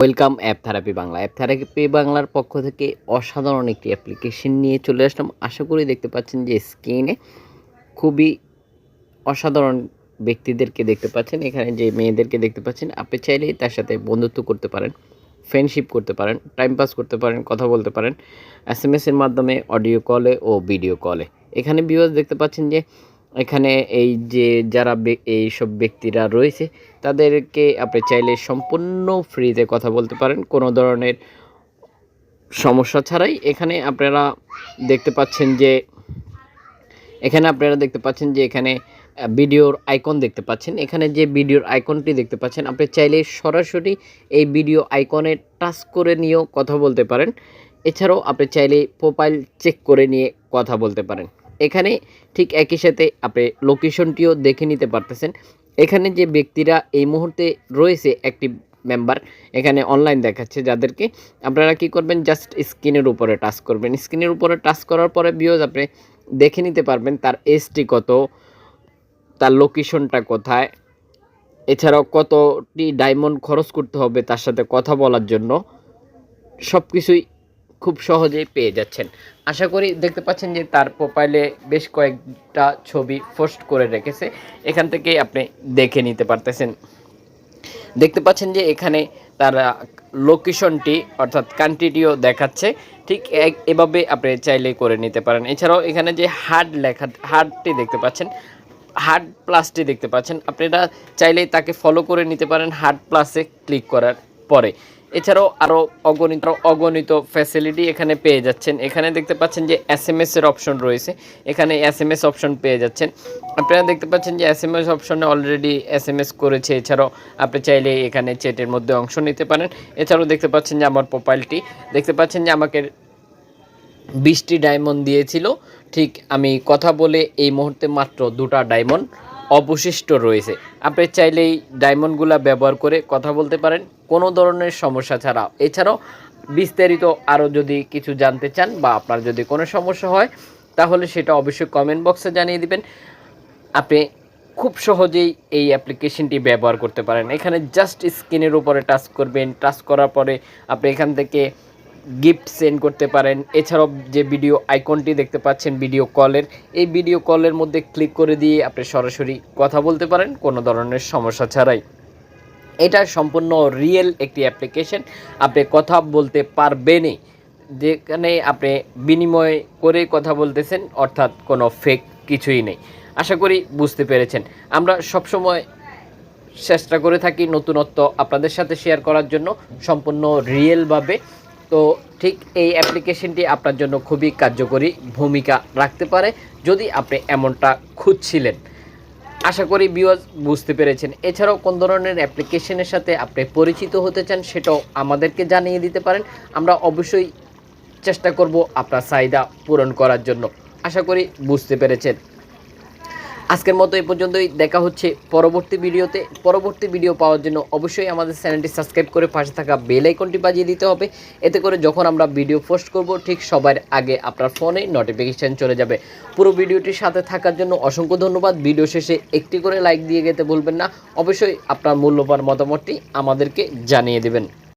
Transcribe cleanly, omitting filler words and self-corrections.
Welcome app therapy Bangla. App therapy বাংলার পক্ষ থেকে অসাধারণ একটি অ্যাপ্লিকেশন নিয়ে চলে আসলাম। আশা করি দেখতে পাচ্ছেন যে স্ক্রিনে খুবই অসাধারণ ব্যক্তিদেরকে দেখতে পাচ্ছেন। এখানে যে মেয়েদেরকে দেখতে পাচ্ছেন, আপনি চাইলেই তার সাথে বন্ধুত্ব করতে পারেন, ফ্রেন্ডশিপ করতে পারেন, টাইম পাস করতে পারেন, কথা বলতে পারেন এসএমএসের মাধ্যমে, অডিও কলে ও ভিডিও কলে। এখানে ভিউয়ার্স দেখতে পাচ্ছেন যে এখানে এই যে যারা এইসব ব্যক্তিরা রয়েছে তাদেরকে আপনি চাইলে সম্পূর্ণ ফ্রিতে কথা বলতে পারেন, কোনো ধরনের সমস্যা ছাড়াই। এখানে আপনারা দেখতে পাচ্ছেন যে এখানে ভিডিওর আইকন দেখতে পাচ্ছেন। এখানে যে ভিডিওর আইকনটি দেখতে পাচ্ছেন, আপনি চাইলে সরাসরি এই ভিডিও আইকনে টাচ করে নিয়েও কথা বলতে পারেন। এছাড়াও আপনি চাইলে প্রোফাইল চেক করে নিয়ে কথা বলতে পারেন। এখানে ঠিক একই সাথে আপনি লোকেশনটিও দেখে নিতে পারতেছেন। এখানে যে ব্যক্তিরা এই মুহূর্তে রয়েছে অ্যাক্টিভ মেম্বার এখানে অনলাইন দেখাচ্ছে যাদেরকে, আপনারা কি করবেন, জাস্ট স্ক্রিনের উপরে টাচ করবেন। স্ক্রিনের উপরে টাচ করার পরে ভিউয়ার্স আপনি দেখে নিতে পারবেন তার এজটি কত, তার লোকেশনটা কোথায়, এছাড়াও কতটি ডায়মন্ড খরচ করতে হবে তার সাথে কথা বলার জন্য। সব কিছুই খুব সহজেই পেয়ে যাচ্ছেন। আশা করি দেখতে পাচ্ছেন যে তার প্রোফাইলে বেশ কয়েকটা ছবি পোস্ট করে রেখেছে, এখান থেকে আপনি দেখে নিতে পারতেছেন। দেখতে পাচ্ছেন যে এখানে তার লোকেশনটি অর্থাৎ কান্ট্রিটিও দেখাচ্ছে। ঠিক এভাবে আপনি চাইলে করে নিতে পারেন। এছাড়াও এখানে যে হার্টটি দেখতে পাচ্ছেন, হার্ট প্লাসটি দেখতে পাচ্ছেন, আপনারা চাইলেই তাকে ফলো করে নিতে পারেন হার্ট প্লাসে ক্লিক করার পরে। এছাড়াও আরও অগণিত ফ্যাসিলিটি এখানে পেয়ে যাচ্ছেন। এখানে দেখতে পাচ্ছেন যে এসএমএস এর অপশন রয়েছে, এখানে এসএমএস অপশন পেয়ে যাচ্ছেন। আপনারা দেখতে পাচ্ছেন যে এসএমএস অপশনে অলরেডি এসএমএস করেছে। এছাড়াও আপনি চাইলে এখানে চ্যাটের মধ্যে অংশ নিতে পারেন। এছাড়াও দেখতে পাচ্ছেন যে আমার প্রোফাইলটি দেখতে পাচ্ছেন যে আমাকে 20টি ডায়মন্ড দিয়েছিল। ঠিক আমি কথা বলে এই মুহূর্তে মাত্র 2টা ডায়মন্ড অবশিষ্ট রয়েছে। আপনি চাইলেই ডায়মন্ডগুলো ব্যবহার করে কথা বলতে পারেন কোনো ধরনের সমস্যা ছাড়া। এছাড়াও বিস্তারিত আরও যদি কিছু জানতে চান বা আপনার যদি কোনো সমস্যা হয় তাহলে সেটা অবশ্যই কমেন্ট বক্সে জানিয়ে দিবেন। আপনি খুব সহজেই এই অ্যাপ্লিকেশনটি ব্যবহার করতে পারেন। এখানে জাস্ট স্ক্রিনের উপরে টাচ করবেন, টাচ করার পরে আপনি এখান থেকে গিফট সেন্ড করতে পারেন। এছাড়াও যে ভিডিও আইকনটি দেখতে পাচ্ছেন ভিডিও কলের, এই ভিডিও কলের মধ্যে ক্লিক করে দিয়ে আপনি সরাসরি কথা বলতে পারেন কোনো ধরনের সমস্যা ছাড়াই। এটা সম্পূর্ণ রিয়েল একটি অ্যাপ্লিকেশন, আপনি কথা বলতে পারবেনই, যেখানে আপনি বিনিময় করে কথা বলতেছেন, অর্থাৎ কোনো ফেক কিছুই নেই। আশা করি বুঝতে পেরেছেন। আমরা সবসময় চেষ্টা করে থাকি নতুনত্ব আপনাদের সাথে শেয়ার করার জন্য সম্পূর্ণ রিয়েলভাবে। তো ঠিক এই অ্যাপ্লিকেশনটি আপনার জন্য খুবই কার্যকরী ভূমিকা রাখতে পারে যদি আপনি এমনটা খুঁজছিলেন। আশা করি ভিউয়ার্স বুঝতে পেরেছেন। এছাড়াও কোন ধরনের অ্যাপ্লিকেশনের সাথে আপনি পরিচিত হতে চান সেটাও আমাদেরকে জানিয়ে দিতে পারেন। আমরা অবশ্যই চেষ্টা করব আপনার চাহিদা পূরণ করার জন্য। আশা করি বুঝতে পেরেছেন। আজকের মতো এই পর্যন্তই, দেখা হচ্ছে পরবর্তী ভিডিওতে। পরবর্তী ভিডিও পাওয়ার জন্য অবশ্যই আমাদের চ্যানেলটি সাবস্ক্রাইব করে পাশে থাকা বেল আইকনটি বাজিয়ে দিতে হবে। এতে করে যখন আমরা ভিডিও পোস্ট করব ঠিক সবার আগে আপনার ফোনে নোটিফিকেশান চলে যাবে। পুরো ভিডিওটির সাথে থাকার জন্য অসংখ্য ধন্যবাদ। ভিডিও শেষে একটি করে লাইক দিয়ে যেতে ভুলবেন না। অবশ্যই আপনার মূল্যবান মতামতটি আমাদেরকে জানিয়ে দেবেন।